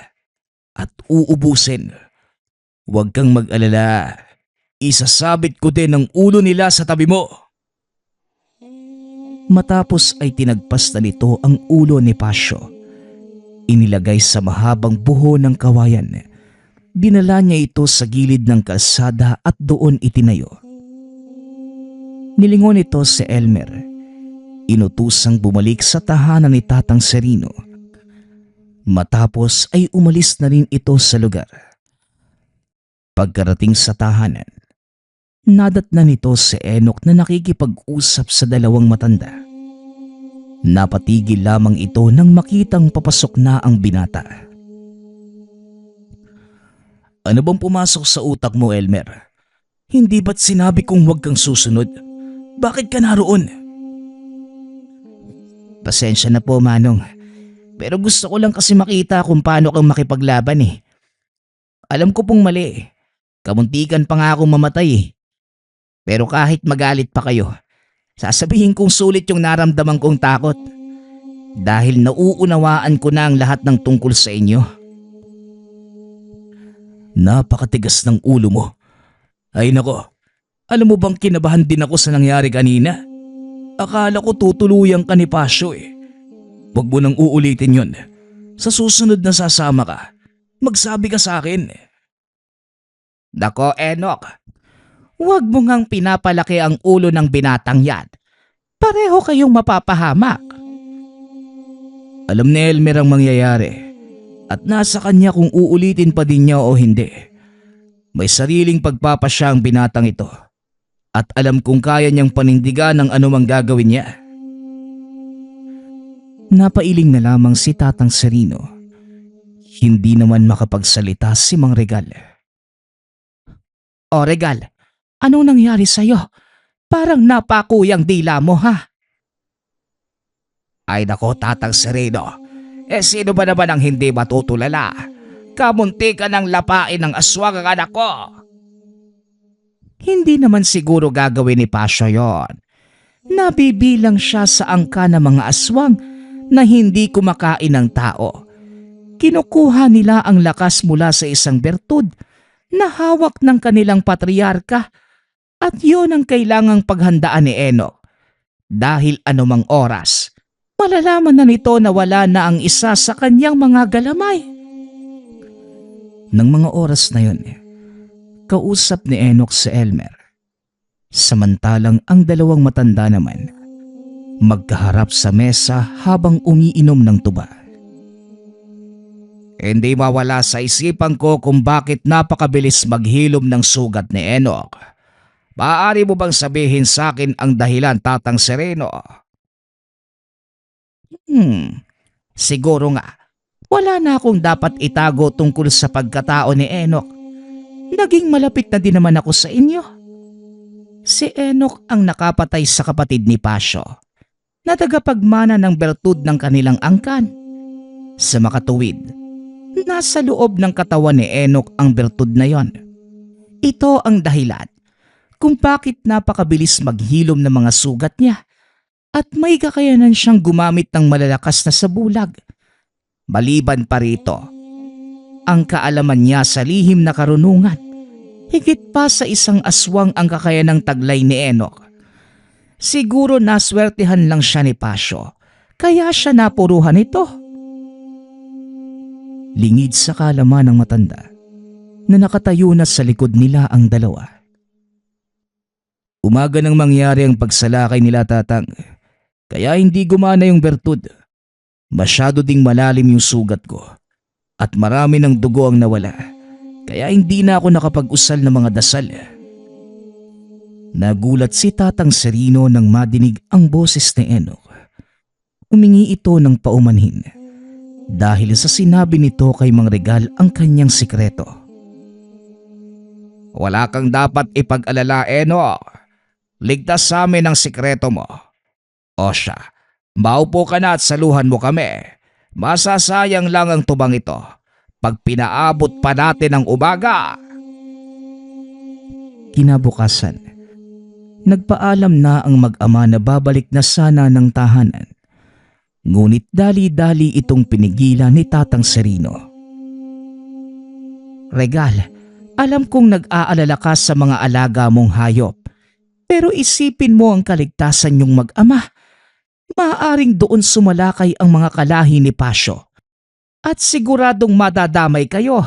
at uubusin. Huwag kang mag-alala. Isasabit ko din ang ulo nila sa tabi mo. Matapos ay tinagpas na nito ang ulo ni Pasio. Inilagay sa mahabang buho ng kawayan. Dinala niya ito sa gilid ng kalsada at doon itinayo. Nilingon ito si Elmer. Inutusang bumalik sa tahanan ni Tatang Serino. Matapos ay umalis na rin ito sa lugar. Pagkarating sa tahanan, nadatnan nito si Enoch na nakikipag-usap sa dalawang matanda. Napatigil lamang ito nang makitang papasok na ang binata. Ano bang pumasok sa utak mo, Elmer? Hindi ba't sinabi kong huwag kang susunod? Bakit ka naroon? Pasensya na po, Manong. Pero gusto ko lang kasi makita kung paano kang makipaglaban eh. Alam ko pong mali. Kamuntikan pa nga akong mamatay eh. Pero kahit magalit pa kayo, sasabihin kong sulit yung naramdaman kong takot. Dahil nauunawaan ko na ang lahat ng tungkol sa inyo. Napakatigas ng ulo mo. Ay nako, alam mo bang kinabahan din ako sa nangyari kanina? Akala ko tutuluyan ka ni Pasyo eh. Huwag mo nang uulitin yon. Sa susunod na sasama ka, magsabi ka sa akin. Nako, Enoch. Huwag mo ngang pinapalaki ang ulo ng binatang yan. Pareho kayong mapapahamak. Alam ni Elmer ang mangyayari at nasa kanya kung uulitin pa din niya o hindi. May sariling pagpapasya ang binatang ito at alam kung kaya niyang panindigan ang anumang gagawin niya. Napailing na lamang si Tatang Sereno. Hindi naman makapagsalita si Mang Regal. O Regal, anong nangyari sa'yo? Parang napakuyang dila mo ha? Ay nako, Tatang Sereno. Sino ba naman ang hindi matutulala? Kamunti ka ng lapain ng aswang ang anak ko. Hindi naman siguro gagawin ni Pasyo yon. Nabibilang siya sa angka ng mga aswang na hindi kumakain ng tao. Kinukuha nila ang lakas mula sa isang bertud na hawak ng kanilang patriarka at yun ang kailangang paghandaan ni Enoch. Dahil anumang oras, malalaman na nito na wala na ang isa sa kanyang mga galamay. Nang mga oras na yun, kausap ni Enoch si Elmer. Samantalang ang dalawang matanda naman, magkaharap sa mesa habang umiinom ng tuba. Hindi mawala sa isipan ko kung bakit napakabilis maghilom ng sugat ni Enoch. Maaari mo bang sabihin sa akin ang dahilan, Tatang Sereno? Siguro nga, wala na akong dapat itago tungkol sa pagkatao ni Enoch. Naging malapit na din naman ako sa inyo. Si Enoch ang nakapatay sa kapatid ni Pasyo, na tagapagmana ng bertud ng kanilang angkan. Sa makatuwid, nasa loob ng katawan ni Enoch ang bertud na yon. Ito ang dahilan kung bakit napakabilis maghilom ng mga sugat niya at may kakayanan siyang gumamit ng malalakas na sabulag. Maliban pa rito, ang kaalaman niya sa lihim na karunungan, higit pa sa isang aswang ang kakayanang taglay ni Enoch. Siguro naswertehan lang siya ni Pasyo, kaya siya napuruhan ito. Lingid sa kaalaman ng matanda na nakatayo na sa likod nila ang dalawa. Umaga nang mangyari ang pagsalakay nila, Tatang, kaya hindi gumana yung bertud. Masyado ding malalim yung sugat ko at marami ng dugo ang nawala, kaya hindi na ako nakapag-usal ng mga dasal. Nagulat si Tatang Sereno nang madinig ang boses ni Enoch. Umingi ito ng paumanhin dahil sa sinabi nito kay Mang Regal ang kanyang sikreto. Wala kang dapat ipag-alala, Enoch. Ligtas sa amin ang sikreto mo. O siya, maupo ka na at saluhan mo kami. Masasayang lang ang tubang ito pag pinaabot pa natin ang umaga. Kinabukasan, nagpaalam na ang mag-ama na babalik na sana ng tahanan. Ngunit dali-dali itong pinigilan ni Tatang Sereno. Regal, alam kong nag-aalala ka sa mga alaga mong hayop. Pero isipin mo ang kaligtasan niyong mag-ama. Maaaring doon sumalakay ang mga kalahi ni Pasyo. At siguradong madadamay kayo.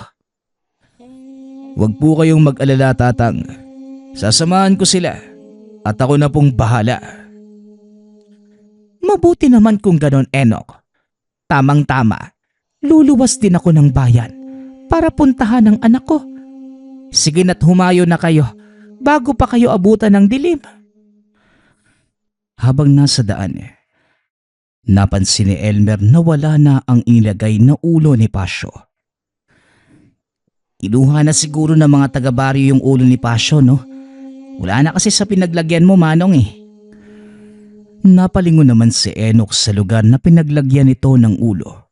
Huwag po kayong mag-alala, Tatang. Sasamahan ko sila at ako na pong bahala. Mabuti naman kung ganon, Enoch. Tamang-tama, luluwas din ako ng bayan para puntahan ang anak ko. Sige na't humayo na kayo bago pa kayo abutan ng dilim. Habang nasa daan, napansin ni Elmer na wala na ang inilagay na ulo ni Pasyo. Kinuha na siguro ng mga taga-baryo yung ulo ni Pasyo, no? Wala na kasi sa pinaglagyan mo, Manong eh. Napalingon naman si Enoch sa lugar na pinaglagyan nito ng ulo.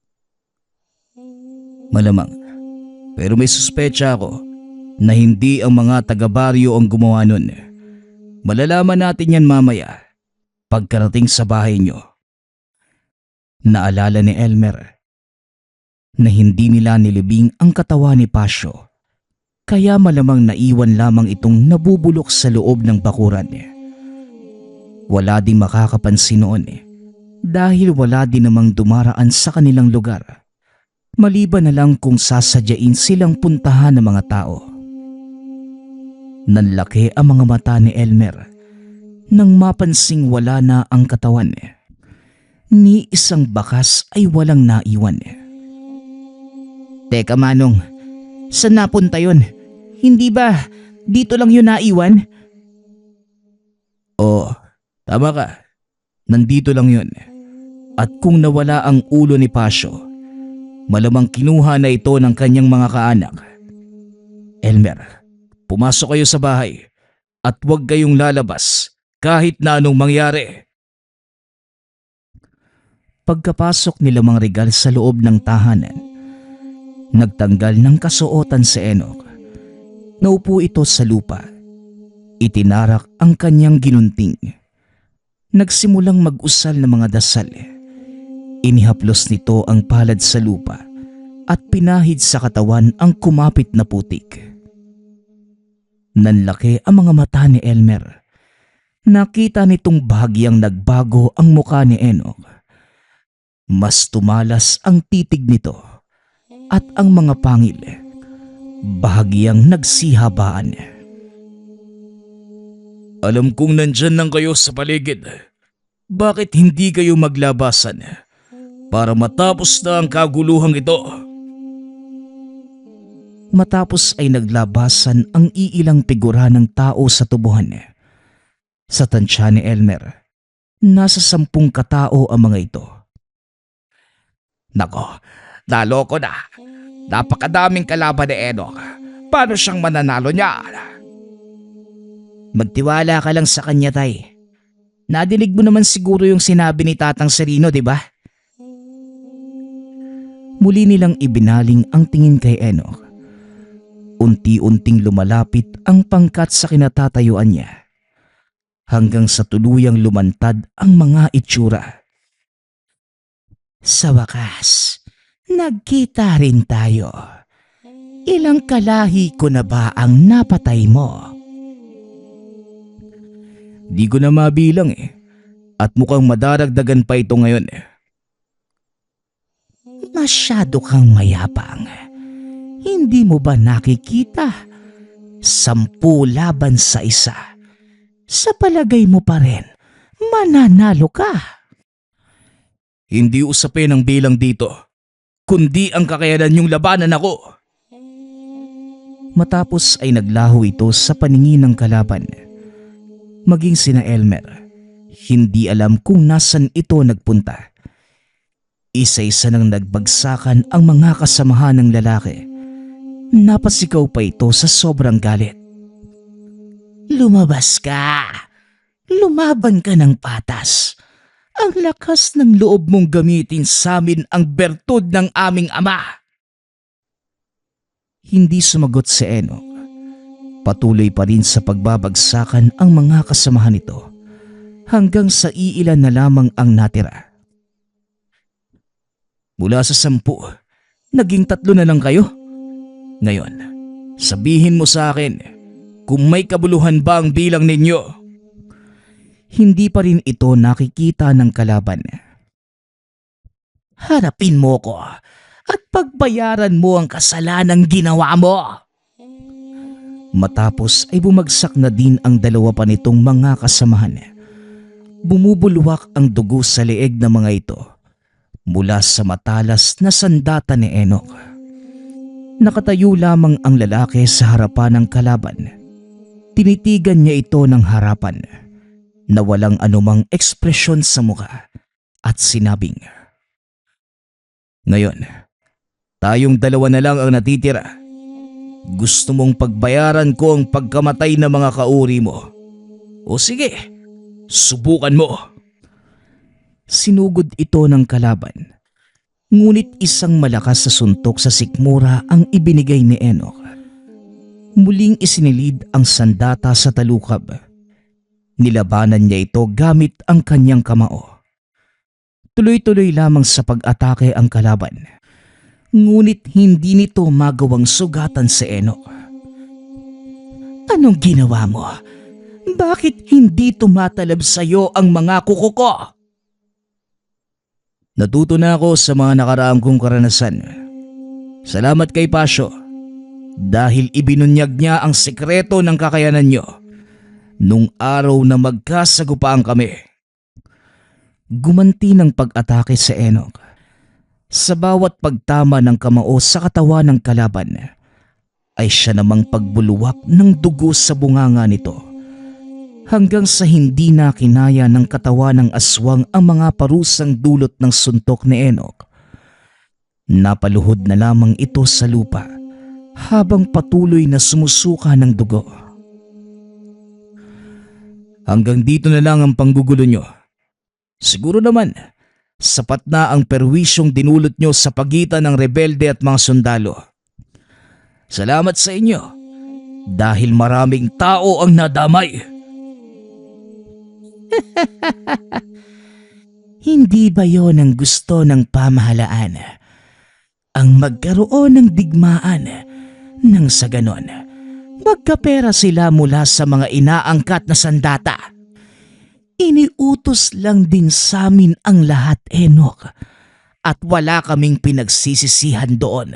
Malamang, pero may suspecha ako na hindi ang mga taga-baryo ang gumawa nun. Malalaman natin yan mamaya pagkarating sa bahay nyo. Naalala ni Elmer na hindi nila nilibing ang katawan ni Pasio, kaya malamang naiwan lamang itong nabubulok sa loob ng bakuran. Wala ding makakapansin noon dahil wala din namang dumaraan sa kanilang lugar, maliban na lang kung sasadyain silang puntahan ng mga tao. Nanlaki ang mga mata ni Elmer nang mapansing wala na ang katawan. Ni isang bakas ay walang naiwan. Teka, Manong, saan napunta yun? Hindi ba dito lang yun naiwan? Oo, tama ka. Nandito lang yun. At kung nawala ang ulo ni Pasio, malamang kinuha na ito ng kanyang mga kaanak. Elmer, pumasok kayo sa bahay at huwag kayong lalabas kahit na anong mangyari. Pagkapasok nila Mang Regal sa loob ng tahanan, nagtanggal ng kasuotan si Enoch. Naupo ito sa lupa. Itinarak ang kanyang ginunting. Nagsimulang mag-usal ng mga dasal. Inihaplos nito ang palad sa lupa at pinahid sa katawan ang kumapit na putik. Nanlaki ang mga mata ni Elmer. Nakita nitong bahagyang nagbago ang muka ni Enoch. Mas tumalas ang titig nito at ang mga pangil bahagyang nagsihabaan. Alam kong nandyan lang kayo sa paligid. Bakit hindi kayo maglabasan para matapos na ang kaguluhang ito? Matapos ay naglabasan ang iilang figura ng tao sa tubuhan. Sa tansya ni Elmer, nasa 10 katao ang mga ito. Nako, naloko na. Napakadaming kalaban ni Enoch. Paano siyang mananalo niya? Magtiwala ka lang sa kanya, tay. Nadinig mo naman siguro yung sinabi ni Tatang Serino, di ba? Muli nilang ibinaling ang tingin kay Enoch. Unti-unting lumalapit ang pangkat sa kinatatayuan niya, hanggang sa tuluyang lumantad ang mga itsura. Sa wakas, nagkita rin tayo. Ilang kalahi ko na ba ang napatay mo? Di ko na mabilang at mukhang madaragdagan pa ito ngayon. Masyado kang mayabang. Hindi mo ba nakikita? 10 laban sa isa. Sa palagay mo pa rin, mananalo ka. Hindi usapin ang bilang dito, kundi ang kakayanan yung labanan ako. Matapos ay naglaho ito sa paningin ng kalaban. Maging sina Elmer, hindi alam kung nasan ito nagpunta. Isa-isa nang nagbagsakan ang mga kasamahan ng lalaki. Napasigaw pa ito sa sobrang galit. Lumabas ka! Lumaban ka ng patas! Ang lakas ng loob mong gamitin sa amin ang bertud ng aming ama! Hindi sumagot si Enoch. Patuloy pa rin sa pagbabagsakan ang mga kasamahan nito hanggang sa iilan na lamang ang natira. Mula sa 10, naging 3 na lang kayo. Ngayon, sabihin mo sa akin kung may kabuluhan ba ang bilang ninyo. Hindi pa rin ito nakikita ng kalaban. Harapin mo ko at pagbayaran mo ang kasalanang ginawa mo. Matapos ay bumagsak na din ang 2 pa nitong mga kasamahan. Bumubulwak ang dugo sa leeg ng mga ito mula sa matalas na sandata ni Enoch. Nakatayo lamang ang lalaki sa harapan ng kalaban. Tinitigan niya ito ng harapan na walang anumang ekspresyon sa mukha at sinabing, "Ngayon, tayong 2 na lang ang natitira. Gusto mong pagbayaran ko ang pagkamatay ng mga kauri mo O sige, subukan mo. Sinugod ito ng kalaban. Ngunit isang malakas sa suntok sa sikmura ang ibinigay ni Enoch. Muling isinilid ang sandata sa talukab. Nilabanan niya ito gamit ang kanyang kamao. Tuloy-tuloy lamang sa pag-atake ang kalaban. Ngunit hindi nito magawang sugatan si Enoch. Anong ginawa mo? Bakit hindi tumatalab sa iyo ang mga kuko ko? Natuto na ako sa mga nakaraang kong karanasan. Salamat kay Pasyo dahil ibinunyag niya ang sekreto ng kakayanan niyo nung araw na magkasagupaan kami. Gumanti ng pag-atake si Enoch. Sa bawat pagtama ng kamao sa katawan ng kalaban, ay siya namang pagbuluwak ng dugo sa bunganga nito. Hanggang sa hindi na kinaya ng katawan ng aswang ang mga parusang dulot ng suntok ni Enoch. Napaluhod na lamang ito sa lupa habang patuloy na sumusuka ng dugo. Hanggang dito na lang ang panggugulo nyo. Siguro naman, sapat na ang perwisyong dinulot nyo sa pagitan ng rebelde at mga sundalo. Salamat sa inyo dahil maraming tao ang nadamay. Hindi ba yon ang gusto ng pamahalaan? Ang magkaroon ng digmaan nang sa ganon, magkapera sila mula sa mga inaangkat na sandata. Iniutos lang din sa amin ang lahat, Enoch, at wala kaming pinagsisisihan doon.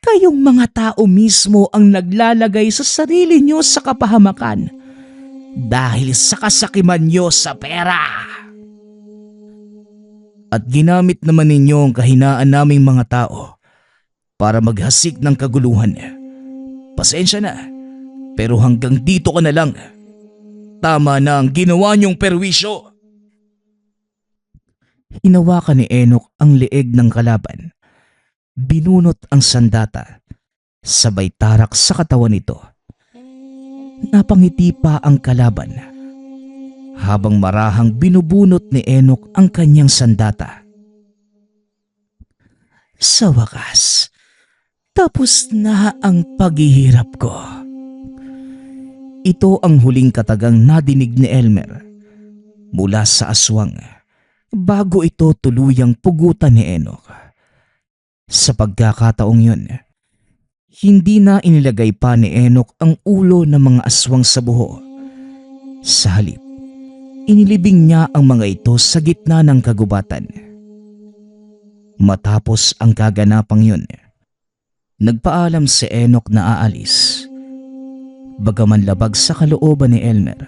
Kayong mga tao mismo ang naglalagay sa sarili nyo sa kapahamakan dahil sa kasakiman nyo sa pera. At ginamit naman ninyo ang kahinaan naming mga tao para maghasik ng kaguluhan. Pasensya na, pero hanggang dito ka na lang. Tama na ang ginawa niyong perwisyo. Hinawakan ni Enoch ang leeg ng kalaban. Binunot ang sandata. Sabay tarak sa katawan nito. Napangiti pa ang kalaban habang marahang binubunot ni Enoch ang kanyang sandata. Sa wakas, tapos na ang paghihirap ko. Ito ang huling katagang nadinig ni Elmer mula sa aswang bago ito tuluyang pugutan ni Enoch. Sa pagkakataong yun, hindi na inilagay pa ni Enoch ang ulo ng mga aswang sa buho. Sa halip, inilibing niya ang mga ito sa gitna ng kagubatan. Matapos ang kaganapang yun, nagpaalam si Enoch na aalis. Bagaman labag sa kalooban ni Elmer,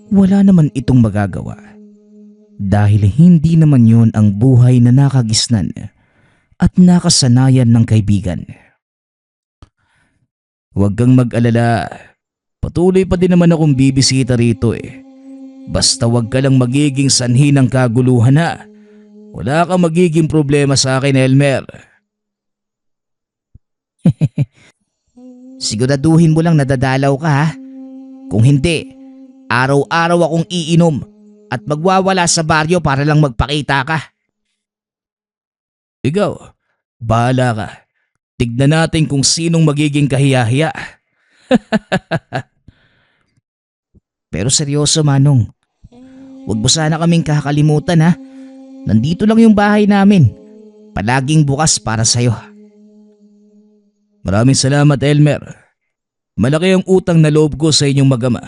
wala naman itong magagawa dahil hindi naman yun ang buhay na nakagisnan at nakasanayan ng kaibigan. Huwag kang mag-alala, patuloy pa din naman akong bibisita rito eh. Basta huwag ka lang magiging sanhi ng kaguluhan ha. Wala kang magiging problema sa akin, Elmer. Siguraduhin mo lang nadadalaw ka ha. Kung hindi, araw-araw akong iinom at magwawala sa baryo para lang magpakita ka. Ikaw, bahala ka. Tignan natin kung sinong magiging kahiya-hiya. Pero seryoso Manong, huwag mo sana kaming kakalimutan ha. Nandito lang yung bahay namin. Palaging bukas para sa'yo. Maraming salamat, Elmer. Malaki ang utang na loob ko sa inyong magama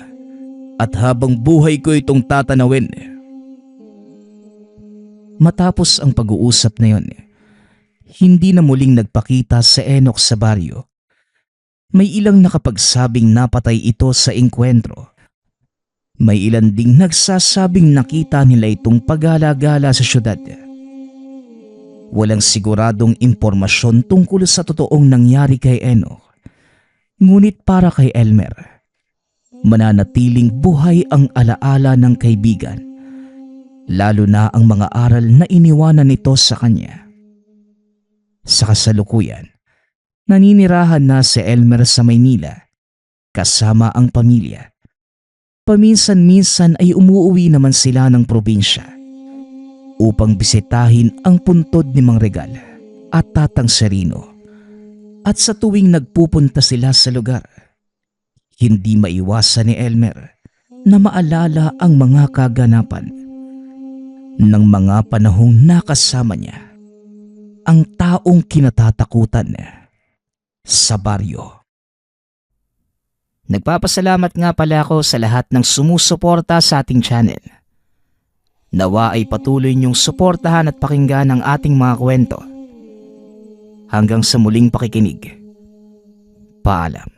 at habang buhay ko itong tatanawin. Matapos ang pag-uusap na yon, hindi na muling nagpakita sa Enoch sa baryo. May ilang nakapagsabing napatay ito sa engkwentro. May ilan ding nagsasabing nakita nila itong pagala-gala sa syudad. Walang siguradong impormasyon tungkol sa totoong nangyari kay Enoch. Ngunit para kay Elmer, mananatiling buhay ang alaala ng kaibigan, lalo na ang mga aral na iniwanan nito sa kanya. Sa kasalukuyan, naninirahan na si Elmer sa Maynila kasama ang pamilya. Paminsan-minsan ay umuuwi naman sila ng probinsya upang bisitahin ang puntod ni Mang Regal at Tatang Serino. At sa tuwing nagpupunta sila sa lugar, hindi maiwasan ni Elmer na maalala ang mga kaganapan ng mga panahong nakasama niya ang taong kinatatakutan sa baryo. Nagpapasalamat nga pala ako sa lahat ng sumusuporta sa ating channel. Nawa ay patuloy niyong suportahan at pakinggan ang ating mga kwento. Hanggang sa muling pakikinig. Paalam.